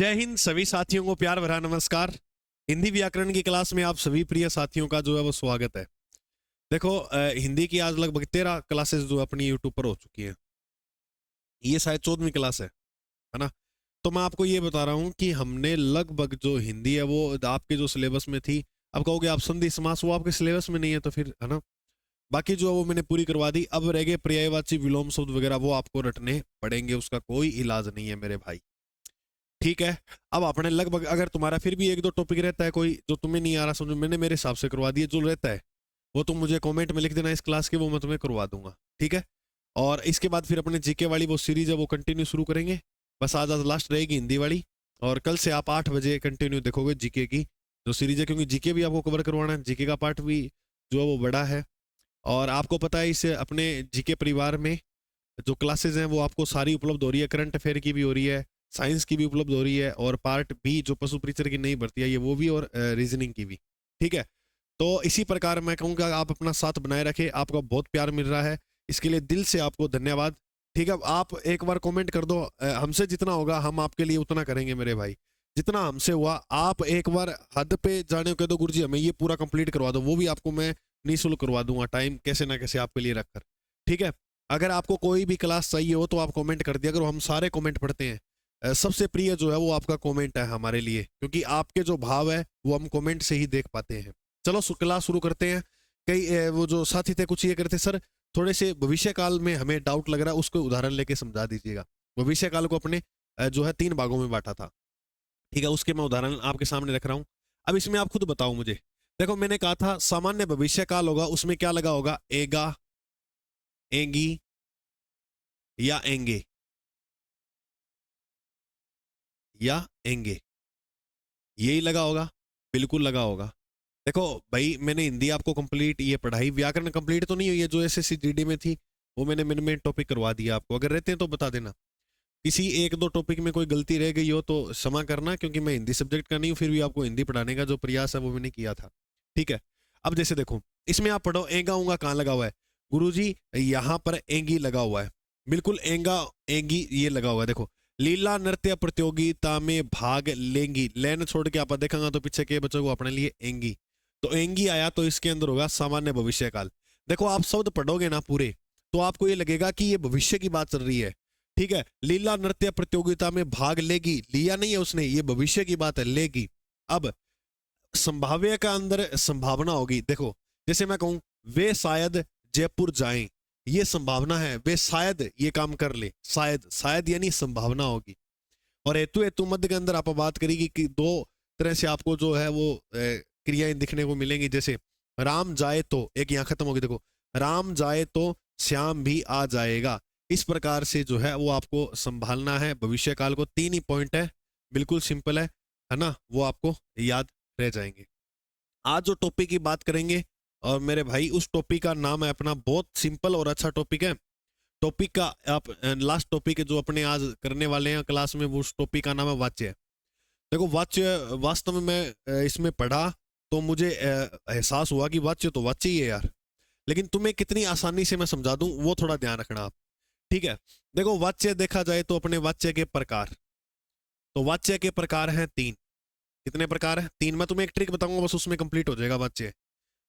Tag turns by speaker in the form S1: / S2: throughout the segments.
S1: जय हिंद सभी साथियों को प्यार भरा नमस्कार। हिंदी व्याकरण की क्लास में आप सभी प्रिय साथियों का जो है वो स्वागत है। देखो हिंदी की आज लगभग 13 क्लासेस जो अपनी यूट्यूब पर हो चुकी है। ये शायद 14वीं क्लास है ना। तो मैं आपको ये बता रहा हूँ कि हमने लगभग जो हिंदी है वो आपके जो सिलेबस में थी। अब कहोगे आप संधि समास वो आपके सिलेबस में नहीं है तो फिर है ना। बाकी जो है वो मैंने पूरी करवा दी। अब रह गए पर्यायवाची विलोम शब्द वगैरह, वो आपको रटने पड़ेंगे, उसका कोई इलाज नहीं है मेरे भाई। ठीक है। अब आपने लगभग, अगर तुम्हारा फिर भी एक दो टॉपिक रहता है कोई जो तुम्हें नहीं आ रहा समझ, मैंने मेरे हिसाब से करवा दिया, जो रहता है वो तुम मुझे कमेंट में लिख देना इस क्लास के, वो मैं तुम्हें करवा दूंगा। ठीक है। और इसके बाद फिर अपने जीके वाली वो सीरीज है वो कंटिन्यू शुरू करेंगे। बस आज आज लास्ट रहेगी हिंदी वाली। और कल से आप 8 बजे कंटिन्यू देखोगे जीके की जो सीरीज है, क्योंकि जीके भी आपको कवर करवाना है। जीके का पार्ट भी जो है वो बड़ा है। और आपको पता है इस अपने जीके परिवार में जो क्लासेज हैं वो आपको सारी उपलब्ध हो रही है। करंट अफेयर की भी हो रही है, साइंस की भी उपलब्ध हो रही है, और पार्ट भी जो पशु परिचर की नहीं भर्ती है ये वो भी, और रीजनिंग की भी। ठीक है। तो इसी प्रकार मैं कहूँगा आप अपना साथ बनाए रखें। आपका बहुत प्यार मिल रहा है, इसके लिए दिल से आपको धन्यवाद। ठीक है। आप एक बार कमेंट कर दो, हमसे जितना होगा हम आपके लिए उतना करेंगे मेरे भाई। जितना हमसे हुआ आप एक बार हद पे जाने को कह दो, गुरुजी हमें ये पूरा कंप्लीट करवा दो, वो भी आपको मैं निःशुल्क करवा दूंगा, टाइम कैसे ना कैसे आपके लिए रखकर। ठीक है। अगर आपको कोई भी क्लास चाहिए हो तो आप कमेंट कर दिया करो, हम सारे कमेंट पढ़ते हैं। सबसे प्रिय जो है वो आपका कमेंट है हमारे लिए, क्योंकि आपके जो भाव है वो हम कमेंट से ही देख पाते हैं। चलो क्लास शुरू करते हैं। कई वो जो साथी थे कुछ ये करते, सर थोड़े से भविष्य काल में हमें डाउट लग रहा है, उसको उदाहरण लेके समझा दीजिएगा। भविष्य काल को अपने जो है 3 भागों में बांटा था। ठीक है। उसके मैं उदाहरण आपके सामने रख रहा हूँ। अब इसमें आप खुद बताओ मुझे। देखो मैंने कहा था सामान्य भविष्य काल होगा, उसमें क्या लगा होगा? एगा, एंगी या एंगे, या एंगे, यही लगा होगा। बिल्कुल लगा होगा। देखो भाई मैंने हिंदी आपको कंप्लीट ये पढ़ाई, व्याकरण कंप्लीट तो नहीं हुई है जो एसएससी जीडी में थी, वो मैंने मिनमेन टॉपिक करवा दिया आपको। अगर रहते हैं तो बता देना, किसी एक दो टॉपिक में कोई गलती रह गई हो तो क्षमा करना, क्योंकि मैं हिंदी सब्जेक्ट का नहीं हूं, फिर भी आपको हिंदी पढ़ाने का जो प्रयास है वो मैंने किया था। ठीक है। अब जैसे देखो इसमें आप पढ़ो, एंगा ऊंगा कहाँ लगा हुआ है? गुरुजी यहाँ पर एंगी लगा हुआ है। बिल्कुल एंगा एंगी ये लगा हुआ है। देखो, लीला नृत्य प्रतियोगिता में भाग लेंगी, लेन छोड़ के आप देखेंगे तो पीछे के बच्चों को अपने लिए एंगी, तो एंगी आया तो इसके अंदर होगा सामान्य भविष्य काल। देखो आप शब्द पढ़ोगे ना पूरे, तो आपको ये लगेगा कि ये भविष्य की बात चल रही है। ठीक है। लीला नृत्य प्रतियोगिता में भाग लेगी, लिया नहीं है उसने, ये भविष्य की बात है, लेगी। अब संभाव्य का अंदर संभावना होगी। देखो जैसे मैं कहूं वे शायद जयपुर जाएं, ये संभावना है, वे शायद ये काम कर ले, शायद, शायद यानी संभावना होगी। और हेतु हेतु मध्य के अंदर आप बात करेगी कि दो तरह से आपको जो है वो क्रियाएं दिखने को मिलेंगी। जैसे राम जाए तो, एक यहां खत्म होगी, देखो राम जाए तो श्याम भी आ जाएगा। इस प्रकार से जो है वो आपको संभालना है भविष्य काल को। 3 ही पॉइंट है, बिल्कुल सिंपल है ना, वो आपको याद रह जाएंगे। आज जो टॉपिक की बात करेंगे और मेरे भाई, उस टॉपिक का नाम है अपना, बहुत सिंपल और अच्छा टॉपिक है। टॉपिक का आप लास्ट टॉपिक जो अपने आज करने वाले हैं क्लास में, वो उस टॉपिक का नाम है वाच्य। देखो वाच्य वास्तव में मैं इसमें पढ़ा तो मुझे एहसास हुआ कि वाच्य तो वाच्य ही है यार, लेकिन तुम्हें कितनी आसानी से मैं समझा दूं वो थोड़ा ध्यान रखना आप। ठीक है। देखो वाच्य देखा जाए तो अपने वाच्य के प्रकार, तो वाच्य के प्रकार हैं 3। कितने प्रकार है? 3। मैं तुम्हें एक ट्रिक बताऊंगा, बस उसमें कंप्लीट हो जाएगा वाच्य।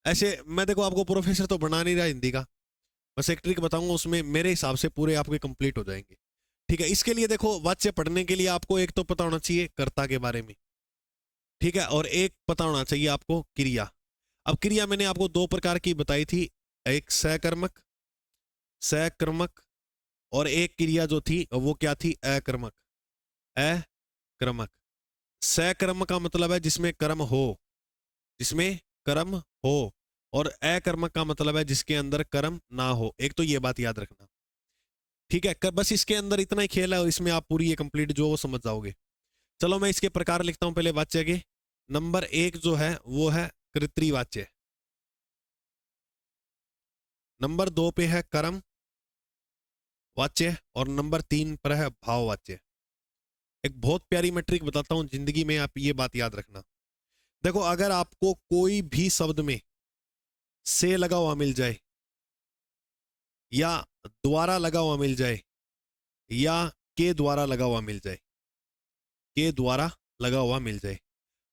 S1: ऐसे मैं देखो आपको प्रोफेसर तो बना नहीं रहा हिंदी का, बस एक ट्रिक बताऊंगा, उसमें मेरे हिसाब से पूरे आपके कंप्लीट हो जाएंगे। ठीक है। इसके लिए देखो वाच्य पढ़ने के लिए आपको एक तो पता होना चाहिए कर्ता के बारे में, ठीक है, और एक पता होना चाहिए आपको क्रिया। अब क्रिया मैंने आपको 2 प्रकार की बताई थी, एक सकर्मक, सकर्मक, और एक क्रिया जो थी वो क्या थी? अकर्मक, अक्रमक। सकर्म का मतलब है जिसमें कर्म हो, जिसमें कर्म हो, और अकर्मक का मतलब है जिसके अंदर कर्म ना हो। एक तो ये बात याद रखना। ठीक है। बस इसके अंदर इतना ही खेल है, और इसमें आप पूरी ये कंप्लीट जो वो समझ जाओगे। चलो मैं इसके प्रकार लिखता हूं पहले वाच्य के। नंबर 1 जो है वो है कृत्रिवाच्य, नंबर 2 पे है कर्म वाच्य, और नंबर 3 पर है भाववाच्य। एक बहुत प्यारी मैट्रिक बताता हूं जिंदगी में, आप ये बात याद रखना। देखो अगर आपको कोई भी शब्द में से लगा हुआ मिल जाए, या द्वारा लगा हुआ मिल जाए, या के द्वारा लगा हुआ मिल जाए, के द्वारा लगा हुआ मिल जाए।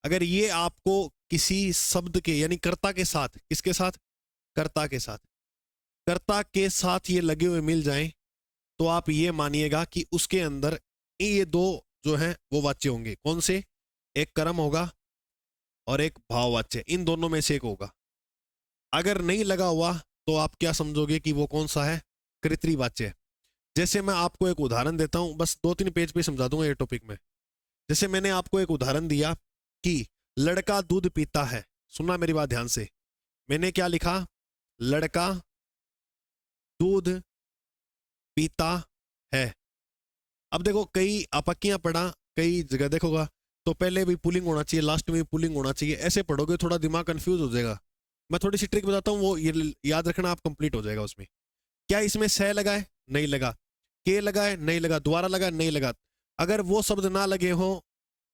S1: अगर ये आपको किसी शब्द के यानी कर्ता के साथ, किसके साथ, कर्ता के साथ, कर्ता के साथ ये लगे हुए मिल जाएं, तो आप ये मानिएगा कि उसके अंदर ये दो जो हैं वो वाच्य होंगे। कौन से? एक कर्म होगा और एक भाववाच्य, इन दोनों में से एक होगा। अगर नहीं लगा हुआ तो आप क्या समझोगे कि वो कौन सा है? कृत्रिवाच्य। जैसे मैं आपको एक उदाहरण देता हूं, बस 2-3 पेज पे समझा दूंगा ये टॉपिक में। जैसे मैंने आपको एक उदाहरण दिया कि लड़का दूध पीता है, सुनना मेरी बात ध्यान से। मैंने क्या लिखा? लड़का दूध पीता है। अब देखो कई अपकियां पढ़ा, कई जगह देखोगा तो पहले भी पुलिंग होना चाहिए, लास्ट में भी पुलिंग होना चाहिए, ऐसे पढ़ोगे थोड़ा दिमाग कंफ्यूज हो जाएगा। मैं थोड़ी सी ट्रिक बताता हूँ, वो ये याद रखना, आप कंप्लीट हो जाएगा उसमें। क्या इसमें सह लगा है? नहीं लगा। के लगा है? नहीं लगा। द्वारा लगा है? नहीं लगा। अगर वो शब्द ना लगे हो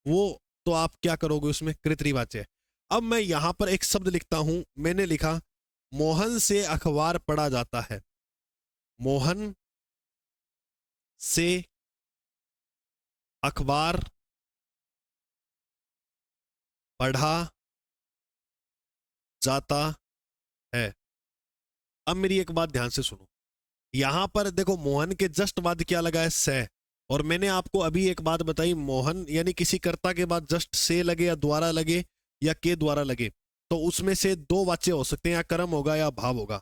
S1: वो, तो आप क्या करोगे उसमें? कृतरिवाच्य। अब मैं यहां पर एक शब्द लिखता हूं, मैंने लिखा मोहन से अखबार पढ़ा जाता है। मोहन से अखबार पढ़ा जाता है। अब मेरी एक बात ध्यान से सुनो, यहां पर देखो मोहन के जस्ट बाद क्या लगा है? से। और मैंने आपको अभी एक बात बताई, मोहन यानी किसी कर्ता के बाद जस्ट से लगे या द्वारा लगे या के द्वारा लगे, तो उसमें से दो वाच्य हो सकते हैं, या कर्म होगा या भाव होगा।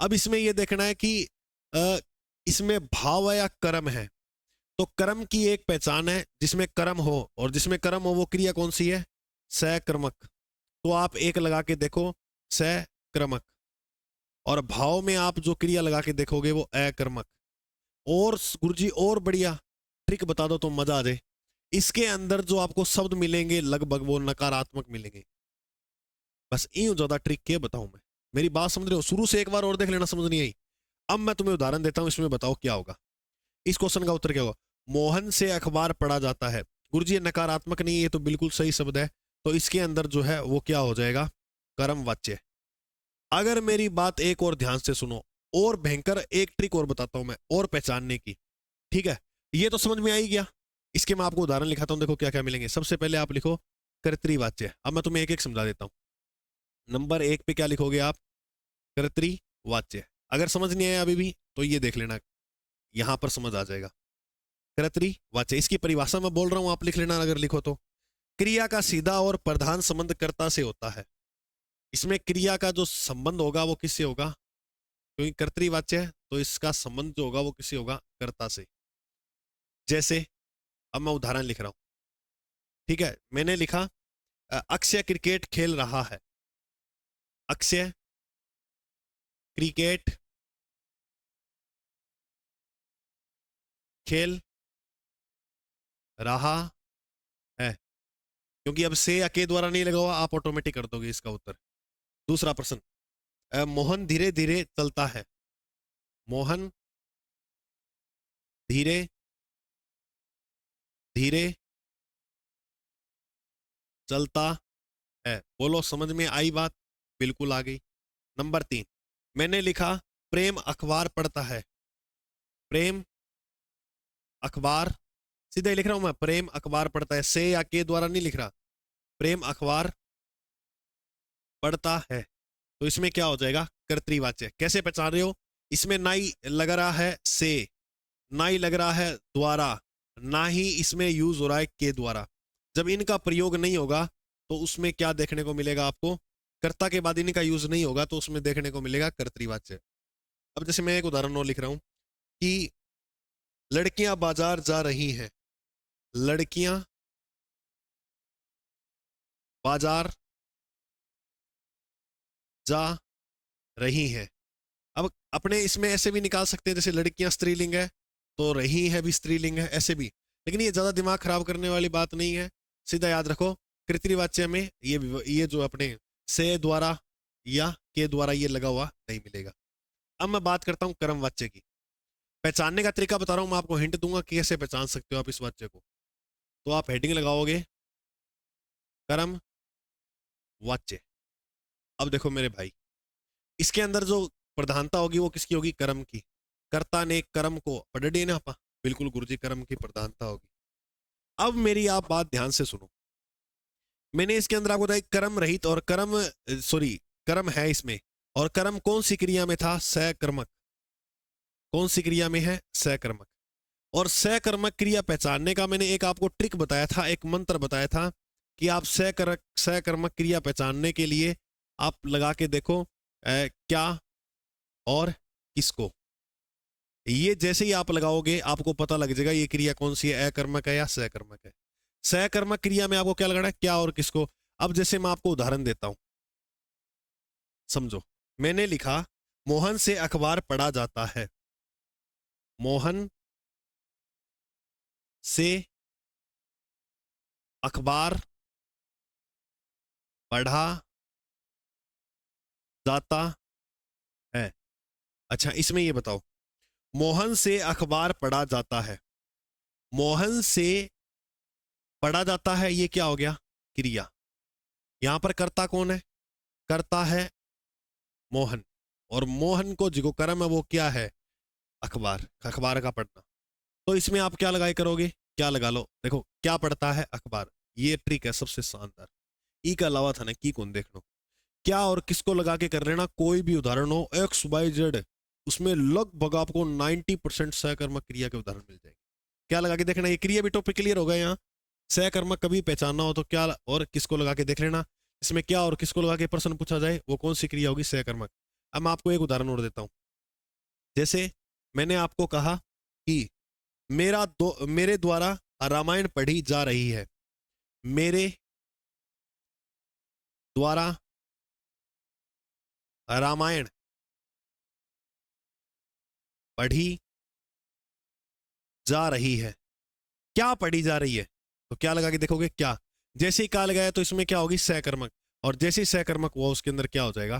S1: अब इसमें यह देखना है कि इसमें भाव है या कर्म है। तो कर्म की एक पहचान है जिसमें कर्म हो, और जिसमें कर्म हो वो क्रिया कौन सी है? सक्रमक। तो आप एक लगा के देखो, सक्रमक। और भाव में आप जो क्रिया लगा के देखोगे वो अकर्मक। और गुरुजी और बढ़िया ट्रिक बता दो तो मजा आ जाए। इसके अंदर जो आपको शब्द मिलेंगे लगभग वो नकारात्मक मिलेंगे। बस यूं ज्यादा ट्रिक क्या बताऊं मैं? मेरी बात समझ रहे हो? शुरू से एक बार और देख लेना, समझ नहीं आई। अब मैं तुम्हें उदाहरण देता हूं, इसमें बताओ क्या होगा। इस क्वेश्चन का उत्तर क्या होगा? मोहन से अखबार पढ़ा जाता है। गुरुजी ये नकारात्मक नहीं है, ये तो बिल्कुल सही शब्द है। तो इसके अंदर जो है वो क्या हो जाएगा? कर्म वाच्य। अगर मेरी बात एक और ध्यान से सुनो, और भयंकर एक ट्रिक और बताता हूं मैं और पहचानने की। ठीक है, ये तो समझ में आ ही गया। इसके मैं आपको उदाहरण लिखाता हूं, देखो क्या क्या मिलेंगे। सबसे पहले आप लिखो कर्तृवाच्य। अब मैं तुम्हें एक एक समझा देता हूं। नंबर 1 पे क्या लिखोगे आप? कर्तृवाच्य। अगर समझ नहीं आया अभी भी तो ये देख लेना, यहां पर समझ आ जाएगा। कर्तृवाच्य, इसकी परिभाषा मैं बोल रहा हूं, आप लिख लेना अगर लिखो तो। क्रिया का सीधा और प्रधान संबंध कर्ता से होता है। इसमें क्रिया का जो संबंध होगा वो किससे होगा? क्योंकि कर्तृवाच्य है तो इसका संबंध जो होगा वो किससे होगा? कर्ता से। जैसे अब मैं उदाहरण लिख रहा हूं। ठीक है, मैंने लिखा अक्षय क्रिकेट खेल रहा है। अक्षय क्रिकेट खेल रहा है। क्योंकि अब से या के द्वारा नहीं लगा हुआ, आप ऑटोमेटिक कर दोगे इसका उत्तर। दूसरा प्रश्न, मोहन धीरे धीरे चलता है। मोहन धीरे धीरे चलता है। बोलो समझ में आई बात? बिल्कुल आ गई। नंबर 3, मैंने लिखा प्रेम अखबार पढ़ता है। प्रेम अखबार, सीधा ही लिख रहा हूं मैं, प्रेम अखबार पढ़ता है। से या के द्वारा नहीं लिख रहा। प्रेम अखबार पढ़ता है। तो इसमें क्या हो जाएगा? कर्तृवाच्य। कैसे पहचान रहे हो? इसमें ना ही लग रहा है से, ना ही लग रहा है द्वारा, ना ही इसमें यूज हो रहा है के द्वारा। जब इनका प्रयोग नहीं होगा तो उसमें क्या देखने को मिलेगा आपको? कर्ता के बाद इनका यूज नहीं होगा तो उसमें देखने को मिलेगा कर्तृवाच्य। अब जैसे मैं एक उदाहरण और लिख रहा हूं कि लड़कियां बाजार जा रही हैं। लड़कियां बाजार जा रही हैं। अब अपने इसमें ऐसे भी निकाल सकते हैं, जैसे लड़कियां स्त्रीलिंग है तो रही है भी स्त्रीलिंग है, ऐसे भी। लेकिन ये ज्यादा दिमाग खराब करने वाली बात नहीं है। सीधा याद रखो, कृतवाच्य में ये जो अपने से द्वारा या के द्वारा ये लगा हुआ नहीं मिलेगा। अब मैं बात करता हूं कर्म वाच्य की। पहचानने का तरीका बता रहा हूं मैं आपको, हिंट दूंगा कि कैसे पहचान सकते हो आप इस वाच्य को। तो आप हेडिंग लगाओगे कर्म वाच्य। अब देखो मेरे भाई, इसके अंदर जो प्रधानता होगी वो किसकी होगी? कर्म की। कर्ता ने कर्म को पढ़ ना पा, बिल्कुल गुरुजी कर्म की प्रधानता होगी। अब मेरी आप बात ध्यान से सुनो। मैंने इसके अंदर आपको बताया कर्म रहित और कर्म, सॉरी, कर्म है इसमें, और कर्म कौन सी क्रिया में था? सकर्मक। कौन सी क्रिया में है? सकर्मक। और सकर्मक क्रिया पहचानने का मैंने एक आपको ट्रिक बताया था, एक मंत्र बताया था कि आप सकर्मक क्रिया पहचानने के लिए आप लगा के देखो क्या और किसको। ये जैसे ही आप लगाओगे आपको पता लग जाएगा ये क्रिया कौन सी है, अकर्मक है या सकर्मक है। सकर्मक क्रिया में आपको क्या लगाना है? क्या और किसको। अब जैसे मैं आपको उदाहरण देता हूं, समझो। मैंने लिखा मोहन से अखबार पढ़ा जाता है। मोहन से अखबार पढ़ा जाता है। अच्छा, इसमें ये बताओ, मोहन से अखबार पढ़ा जाता है, मोहन से पढ़ा जाता है, ये क्या हो गया? क्रिया। यहां पर कर्ता कौन है? कर्ता है मोहन, और मोहन को जो कर्म है वो क्या है? अखबार, अखबार का पढ़ना। तो इसमें आप क्या लगाए करोगे? क्या लगा लो, देखो क्या पढ़ता है? अखबार। ये ट्रिक है सबसे शानदार। ई का अलावा था ना, की कौन देख लो। क्या और किसको लगा के कर लेना, कोई भी उदाहरण हो एक्स वाई जेड, उसमें लगभग आपको 90% सहकर्मक क्रिया के उदाहरण मिल जाएंगे। क्या लगा के देखना, ये क्रिया भी टॉपिक क्लियर होगा यहाँ। सहकर्मक कभी पहचानना हो तो क्या और किसको लगा के देख लेना। इसमें क्या और किसको लगा के प्रश्न पूछा जाए वो कौन सी क्रिया होगी? सहकर्मक। अब मैं आपको एक उदाहरण और देता हूं। जैसे मैंने आपको कहा कि मेरे द्वारा रामायण पढ़ी जा रही है। मेरे द्वारा रामायण पढ़ी जा रही है। क्या पढ़ी जा रही है? तो क्या लगा के देखोगे? क्या। जैसे ही का लगाया तो इसमें क्या होगी? सहकर्मक। और जैसे ही सहकर्मक हुआ उसके अंदर क्या हो जाएगा?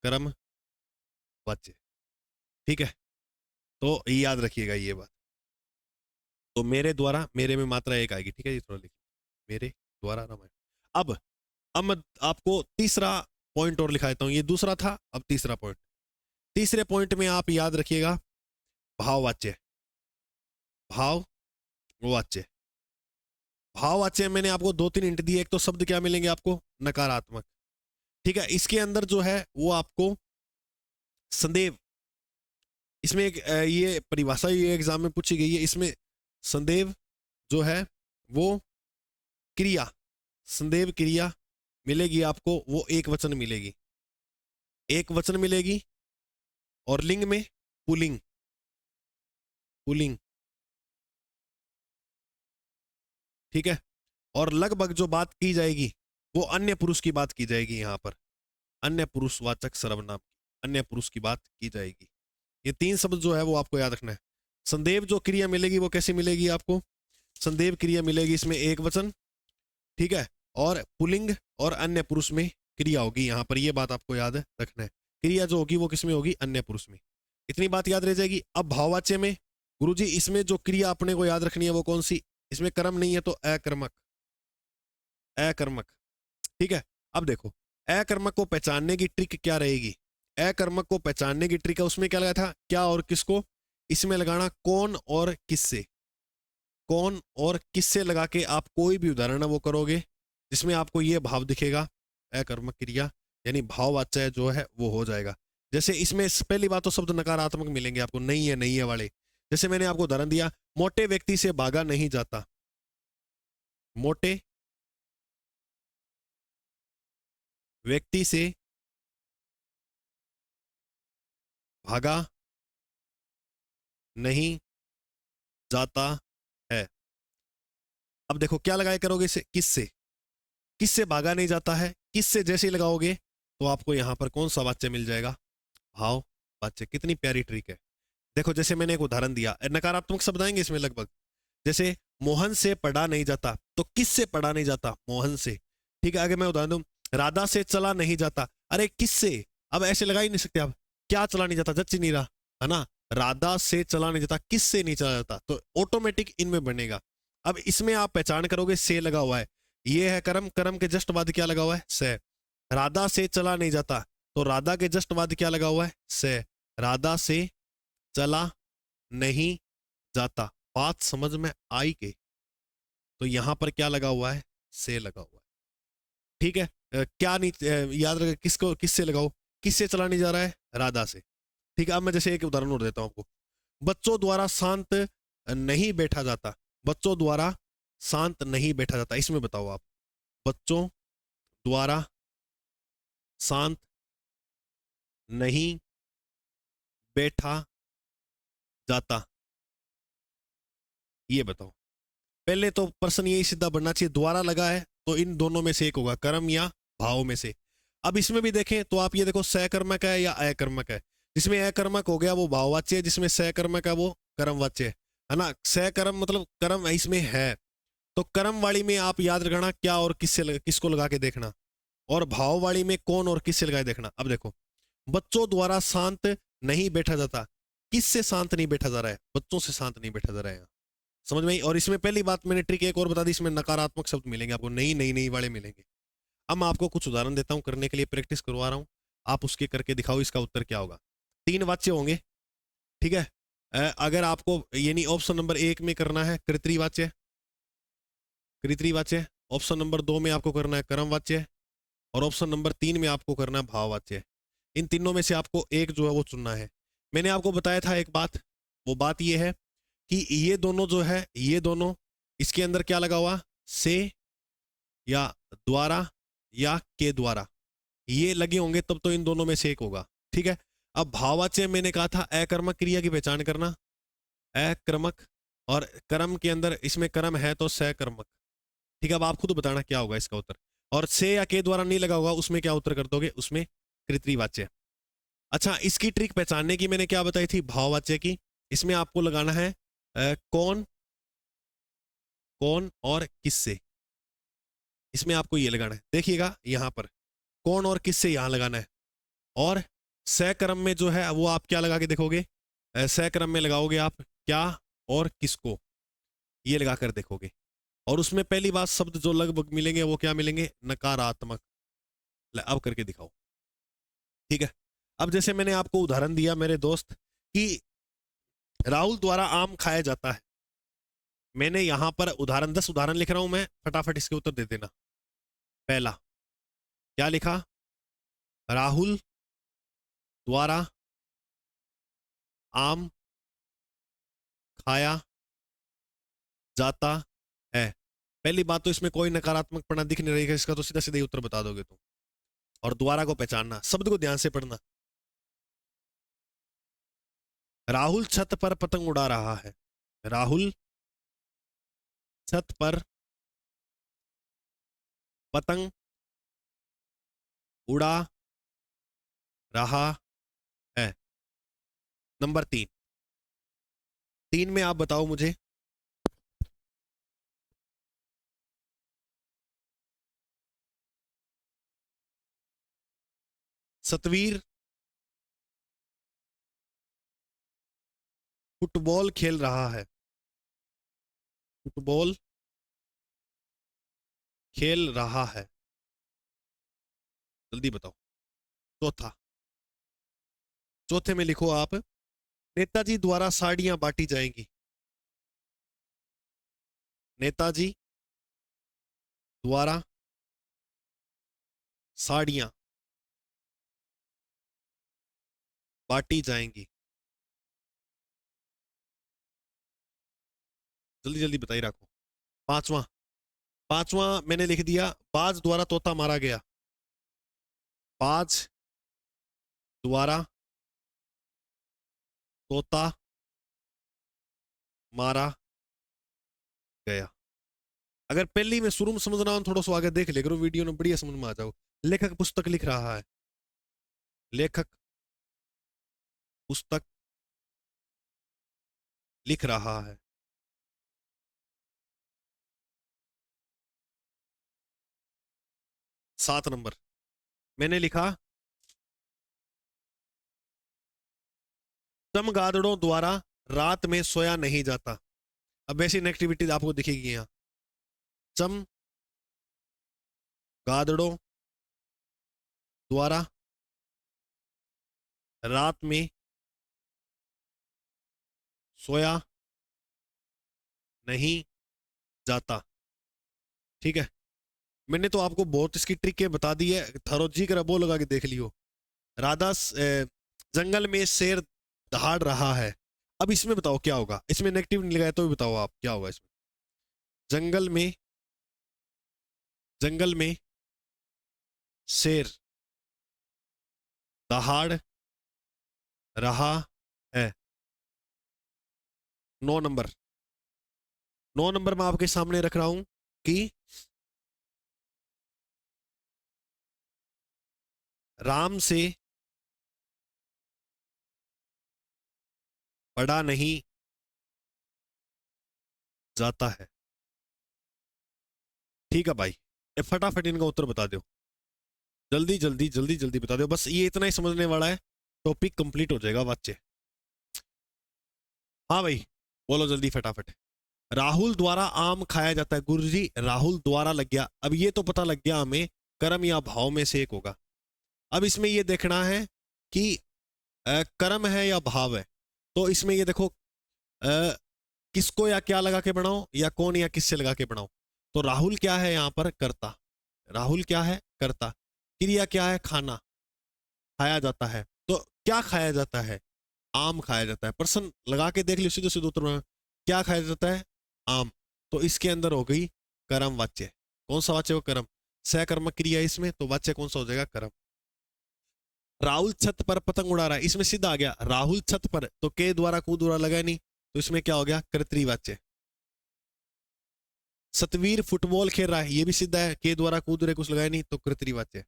S1: कर्म वाच्य। ठीक है, तो याद रखिएगा ये बात। तो मेरे द्वारा, मेरे में मात्रा एक आएगी, ठीक है, ये थोड़ा लिख, मेरे द्वारा रामायण। अब मैं आपको तीसरा पॉइंट और लिखा देता हूं। ये दूसरा था, अब तीसरा पॉइंट। तीसरे पॉइंट में आप याद रखिएगा भाववाच्य। भाववाच्य। भाववाच्य मैंने आपको दो तीन हिंट दिए। एक तो शब्द क्या मिलेंगे आपको? नकारात्मक। ठीक है, इसके अंदर जो है वो आपको संदेव, इसमें एक ये परिभाषा ये एग्जाम में पूछी गई है। इसमें संदेव जो है वो क्रिया, संदेव क्रिया मिलेगी आपको, वो एक वचन मिलेगी, एक वचन मिलेगी। और लिंग में पुलिंग, पुलिंग। ठीक है, और लगभग जो बात की जाएगी वो अन्य पुरुष की बात की जाएगी। यहां पर अन्य पुरुषवाचक सर्वनाम, अन्य पुरुष की बात की जाएगी। ये तीन शब्द जो है वो आपको याद रखना है। संदेव जो क्रिया मिलेगी वो कैसी मिलेगी आपको? संदेव क्रिया मिलेगी इसमें एक वचन, ठीक है, और पुलिंग और अन्य पुरुष में क्रिया होगी। यहां पर ये बात आपको याद रखना है, क्रिया जो होगी वो किसमें होगी? अन्य पुरुष में। इतनी बात याद रह जाएगी। अब भाववाच्य में गुरुजी इसमें जो क्रिया अपने को याद रखनी है वो कौन सी? इसमें कर्म नहीं है तो अकर्मक, अकर्मक। ठीक है, अब देखो अकर्मक को पहचानने की ट्रिक क्या रहेगी? अकर्मक को पहचानने की ट्रिक है, उसमें क्या लगा था? क्या और किसको। इसमें लगाना कौन और किससे। कौन और किससे लगा के आप कोई भी उदाहरण है वो करोगे जिसमें आपको ये भाव दिखेगा, अकर्मक क्रिया यानी भाववाच्य जो है वो हो जाएगा। जैसे इसमें पहली बात तो शब्द नकारात्मक मिलेंगे आपको, नहीं है वाले। जैसे मैंने आपको उदाहरण दिया, मोटे व्यक्ति से भागा नहीं जाता। मोटे व्यक्ति से भागा नहीं जाता है। अब देखो क्या लगाए करोगे इसे? किससे, किससे भागा नहीं जाता है, किससे जैसे ही लगाओगे तो आपको यहां पर कौन सा वाच्य मिल जाएगा? भाव वाच्य। कितनी प्यारी ट्रिक है। देखो जैसे मैंने एक उदाहरण दिया, नकारात्मक शब्द आएंगे इसमें लगभग। जैसे मोहन से पढ़ा नहीं जाता, तो किससे पढ़ा नहीं जाता? मोहन से। ठीक है, आगे मैं उदाहरण दूं, राधा से चला नहीं जाता। अरे किससे? अब ऐसे लगा ही नहीं सकते आप, क्या चला नहीं जाता? जच ही नहीं रहा है ना। राधा से चला नहीं जाता, किससे नहीं चला जाता, तो ऑटोमेटिक इनमें बनेगा। अब इसमें आप पहचान करोगे से लगा हुआ है, ये है कर्म, कर्म के जस्ट बाद क्या लगा हुआ है? से। राधा से चला नहीं जाता, तो राधा के जस्ट बाद क्या लगा हुआ है? से। राधा से चला नहीं जाता। बात समझ में आई के? तो यहां पर क्या लगा हुआ है, से लगा हुआ है। ठीक है, क्या नहीं याद रखे, किसको किससे लगाओ, किससे चला नहीं जा रहा है, राधा से। ठीक है, अब मैं जैसे एक उदाहरण और देता हूं आपको। बच्चों द्वारा शांत नहीं बैठा जाता, बच्चों द्वारा शांत नहीं बैठा जाता, इसमें बताओ आप, बच्चों द्वारा शांत नहीं बैठा जाता, ये बताओ। पहले तो प्रश्न यही सीधा बनना चाहिए, द्वारा लगा है तो इन दोनों में से एक होगा, कर्म या भाव में से। अब इसमें भी देखें तो आप ये देखो, सकर्मक है या अकर्मक है। जिसमें अकर्मक हो गया वो भाववाच्य है, जिसमें सकर्मक है वो कर्मवाच्य है ना। सकर्म मतलब कर्म इसमें है, तो कर्म वाली में आप याद रखना क्या और किससे किसको लगा के देखना, और भाव वाली में कौन और किससे लगाए देखना। अब देखो, बच्चों द्वारा शांत नहीं बैठा जाता, किससे शांत नहीं बैठा जा रहा है, बच्चों से शांत नहीं बैठा जा रहा है, समझ में आई। और इसमें पहली बात मैंने ट्रिक एक और बता दी, इसमें नकारात्मक शब्द मिलेंगे आपको, नहीं नहीं नहीं वाले मिलेंगे। अब मैं आपको कुछ उदाहरण देता हूं, करने के लिए प्रैक्टिस करवा रहा हूं, आप उसके करके दिखाओ इसका उत्तर क्या होगा। 3 वाच्य होंगे, ठीक है। अगर आपको यानी ऑप्शन नंबर 1 में करना है कृत्रिवाच्य, कृत्रिवाच्य, ऑप्शन नंबर 2 में आपको करना है कर्मवाच्य, और ऑप्शन नंबर 3 में आपको करना है भाववाच्य। इन तीनों में से आपको एक जो है वो चुनना है। मैंने आपको बताया था एक बात, वो बात ये है कि ये दोनों जो है, ये दोनों, इसके अंदर क्या लगा हुआ, से या द्वारा या के द्वारा, ये लगे होंगे तब तो इन दोनों में से एक होगा। ठीक है, अब भाववाच्य मैंने कहा था अकर्मक क्रिया की पहचान करना, अक्रमक, और कर्म के अंदर इसमें कर्म है तो सकर्मक। ठीक है, अब आप खुद बताना क्या होगा इसका उत्तर। और से या के द्वारा नहीं लगा होगा उसमें क्या उत्तर कर दोगे, उसमें कृत्रिवाच्य। अच्छा, इसकी ट्रिक पहचानने की मैंने क्या बताई थी, भाववाच्य की। इसमें आपको लगाना है कौन, कौन और किससे, इसमें आपको ये लगाना है, देखिएगा यहां पर कौन और किससे यहां लगाना है। और सकर्म में जो है वो आप क्या लगा के देखोगे, सकर्म में लगाओगे आप क्या और किसको, ये लगाकर देखोगे। और उसमें पहली बात शब्द जो लगभग मिलेंगे वो क्या मिलेंगे, नकारात्मक। अब करके दिखाओ। ठीक है, अब जैसे मैंने आपको उदाहरण दिया मेरे दोस्त कि राहुल द्वारा आम खाया जाता है, मैंने यहां पर उदाहरण 10 उदाहरण लिख रहा हूं मैं, फटाफट इसके उत्तर दे देना। पहला क्या लिखा, राहुल द्वारा आम खाया जाता है। पहली बात तो इसमें कोई नकारात्मक पढ़ना दिख नहीं रहेगा, इसका तो सीधा सीधा ही उत्तर बता दोगे तुम। और द्वारा को पहचानना, शब्द को ध्यान से पढ़ना। राहुल छत पर पतंग उड़ा रहा है, राहुल छत पर पतंग उड़ा रहा है। नंबर 3, 3 में आप बताओ मुझे, सतवीर फुटबॉल खेल रहा है, फुटबॉल खेल रहा है, जल्दी बताओ। चौथा, चौथे में लिखो आप, नेताजी द्वारा साड़ियां बांटी जाएंगी, नेताजी द्वारा साड़ियां बांटी जाएंगी, जल्दी जल्दी बताई रखो। पांचवा, पांचवा मैंने लिख दिया, बाज द्वारा तोता मारा गया, बाज द्वारा तोता मारा गया। अगर पहली में शुरू में समझना हो थोड़ा सा आगे देख ले करो वीडियो में, बढ़िया समझ में आ जाओ। लेखक पुस्तक लिख रहा है, लेखक पुस्तक लिख रहा है। 7 नंबर मैंने लिखा, चमगादड़ों द्वारा रात में सोया नहीं जाता। अब ऐसी नेगेटिविटी आपको दिखेगी यहाँ, चम गादड़ों द्वारा रात में सोया नहीं जाता। ठीक है, मैंने तो आपको बहुत इसकी ट्रिकें बता दी है, थारो जी करा वो लगा के देख लियो। राधा जंगल में शेर दहाड़ रहा है। अब इसमें बताओ क्या होगा, इसमें नेगेटिव नहीं लगाया तो भी बताओ आप क्या होगा इसमें। जंगल में, जंगल में शेर दहाड़ रहा है। 9 नंबर, 9 नंबर में आपके सामने रख रहा हूं कि राम से पढ़ा नहीं जाता है। ठीक है भाई, ये फटाफट इनका उत्तर बता दो, जल्दी जल्दी जल्दी जल्दी बता दो, बस ये इतना ही समझने वाला है, टॉपिक कंप्लीट हो जाएगा बच्चे। हाँ भाई, बोलो जल्दी फटाफट। राहुल द्वारा आम खाया जाता है। गुरुजी राहुल द्वारा लग गया, अब ये तो पता लग गया हमें कर्म या भाव में से एक होगा। अब इसमें ये देखना है कि कर्म है या भाव है। तो इसमें ये देखो किसको या क्या लगा के बनाओ, या कौन या किससे लगा के बनाओ। तो राहुल क्या है यहाँ पर, कर्ता। राहुल क्या है, कर्ता। क्रिया क्या है, खाना, खाया जाता है। तो क्या खाया जाता है, आम खाया जाता है। प्रश्न लगा के देख लियो, सीधे सीधे उत्तर में क्या खाया जाता है, आम। तो इसके अंदर हो गई कर्म वाच्य। कौन सा वाच्य हो, कर्म। सहकर्मक क्रिया इसमें, तो वाच्य कौन सा हो जाएगा, कर्म। राहुल छत पर पतंग उड़ा रहा है, इसमें सीधा आ गया राहुल छत पर, तो के द्वारा कू द्वारा लगा नहीं, तो इसमें क्या हो गया, कर्तृवाच्य। सतवीर फुटबॉल खेल रहा है, ये भी सीधा है, के द्वारा कू द्वारा कुछ लगाया नहीं, तो कर्तृवाच्य।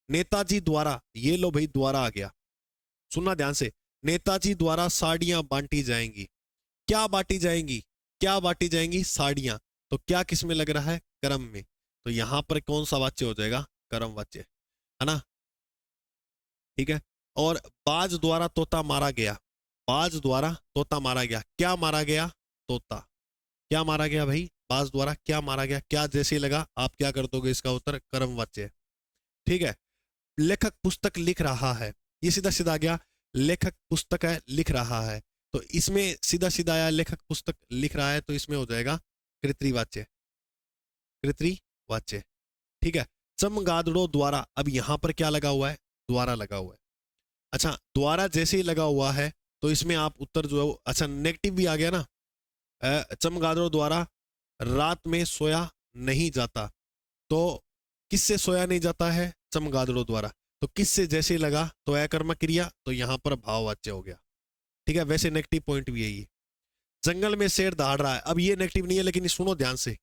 S1: नेताजी द्वारा, ये लो भाई द्वारा आ गया, सुनना ध्यान से। नेताजी द्वारा साड़ियां बांटी जाएंगी। क्या बांटी जाएंगी, क्या बांटी जाएंगी, साड़ियां। तो क्या किस में लग रहा है, कर्म में। तो यहां पर कौन सा वाच्य हो जाएगा, कर्म वाच्य, है ना। ठीक है। और बाज द्वारा तोता मारा गया। बाज द्वारा तोता मारा गया, क्या मारा गया, तोता। क्या मारा गया भाई, बाज द्वारा क्या मारा गया। क्या जैसे लगा आप क्या कर दोगे, इसका उत्तर कर्म वाच्य। ठीक है। लेखक पुस्तक लिख रहा है, ये सीधा सीधा आ गया, लेखक पुस्तक है लिख रहा है। तो इसमें सीधा सीधा आया लेखक पुस्तक लिख रहा है, तो इसमें हो जाएगा कृत्रिवाच्य, कृत्रिवाच्य। ठीक है। चमगादड़ों द्वारा, अब यहां पर क्या लगा हुआ है, द्वारा लगा हुआ है। अच्छा, द्वारा जैसे ही लगा हुआ है तो इसमें आप उत्तर जो है वो, अच्छा नेगेटिव भी आ गया ना। चमगादड़ों द्वारा रात में सोया नहीं जाता। तो किससे सोया नहीं जाता है, चमगादड़ों द्वारा। तो किससे जैसे लगा, तो अकर्मक क्रिया, तो यहां पर भाववाच्य हो गया। ठीक है, वैसे नेगेटिव पॉइंट भी यही है। जंगल में शेर दहाड़ रहा है, अब ये नेगेटिव नहीं है, लेकिन सुनो ध्यान से।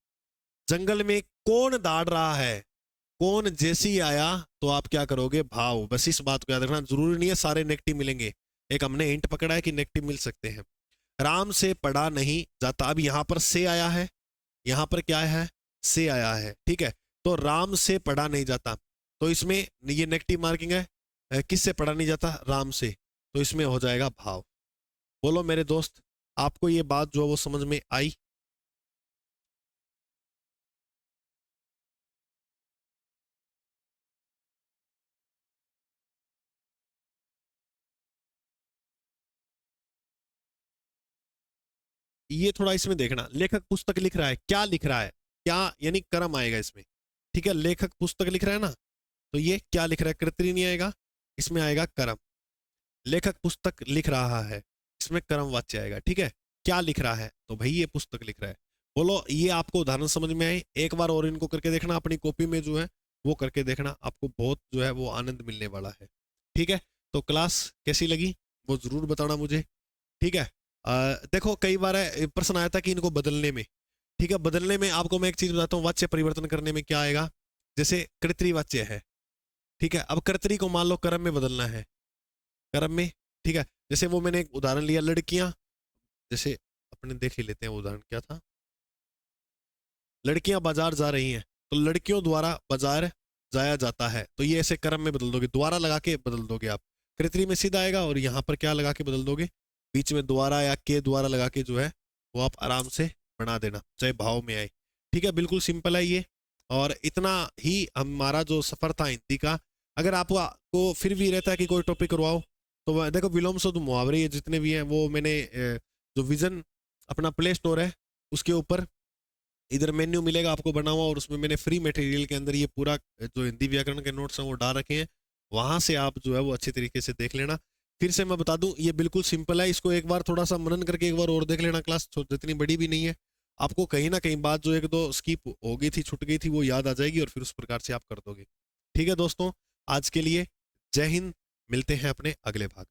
S1: जंगल में कौन दहाड़ रहा है, कौन जैसी आया, तो आप क्या करोगे, भाव। बस इस बात को याद रखना, जरूरी नहीं है सारे नेगेटिव मिलेंगे, एक हमने हिंट पकड़ा है कि नेगेटिव मिल सकते हैं। राम से पढ़ा नहीं जाता, अब यहां पर से आया है, यहां पर क्या है, से आया है। ठीक है। तो राम से पढ़ा नहीं जाता, तो इसमें ये नेगेटिव मार्किंग है। किससे पढ़ा नहीं जाता, राम से, तो इसमें हो जाएगा भाव। बोलो मेरे दोस्त, आपको ये बात जो है वो समझ में आई। ये थोड़ा इसमें देखना, लेखक पुस्तक लिख रहा है, क्या लिख रहा है, क्या यानी कर्म आएगा इसमें। ठीक है, लेखक पुस्तक लिख रहा है ना, तो ये क्या लिख रहा है, कर्तरी नहीं आएगा, इसमें आएगा कर्म। लेखक पुस्तक लिख रहा है, इसमें कर्म वाच्य आएगा। ठीक है। क्या लिख रहा है, तो भाई ये पुस्तक लिख रहा है। बोलो ये आपको उदाहरण समझ में आए, एक बार और इनको करके देखना अपनी कॉपी में जो है वो करके देखना, आपको बहुत जो है वो आनंद मिलने वाला है। ठीक है। तो क्लास कैसी लगी वो जरूर बताना मुझे। ठीक है। देखो कई बार प्रश्न आया था कि इनको बदलने में, ठीक है, बदलने में आपको मैं एक चीज बताता हूँ, वाच्य परिवर्तन करने में क्या आएगा। जैसे कर्तरी वाच्य है, ठीक है, अब कर्तरी को मान लो कर्म में बदलना है, कर्म में। ठीक है। जैसे वो मैंने एक उदाहरण लिया, लड़कियां, जैसे अपने देख ही लेते हैं वो उदाहरण क्या था। लड़कियां बाजार जा रही हैं, तो लड़कियों द्वारा बाजार जाया जाता है, तो ये ऐसे कर्म में बदल दोगे, द्वारा लगा के बदल दोगे आप। कृतरी में सीधा आएगा, और यहाँ पर क्या लगा के बदल दोगे, बीच में द्वारा या के द्वारा लगा के जो है वो आप आराम से बना देना, चाहे भाव में आए। ठीक है, बिल्कुल सिंपल है ये। और इतना ही हमारा जो सफर था हिंदी का। अगर आपको फिर भी रहता है कि कोई टॉपिक करवाओ, तो देखो विलोम शब्द मुहावरे ये जितने भी हैं वो मैंने जो विजन अपना प्ले स्टोर है उसके ऊपर इधर मेन्यू मिलेगा आपको बना हुआ, और उसमें मैंने फ्री मटेरियल के अंदर ये पूरा जो हिंदी व्याकरण के नोट्स हैं वो डाल रखे हैं, वहां से आप जो है वो अच्छे तरीके से देख लेना। फिर से मैं बता दूं, ये बिल्कुल सिंपल है, इसको एक बार थोड़ा सा मनन करके एक बार और देख लेना, क्लास जितनी बड़ी भी नहीं है। आपको कहीं ना कहीं बात जो एक दो स्किप हो गई थी, छूट गई थी, वो याद आ जाएगी और फिर उस प्रकार से आप कर दोगे। ठीक है दोस्तों, आज के लिए जय हिंद, मिलते हैं अपने अगले भाग।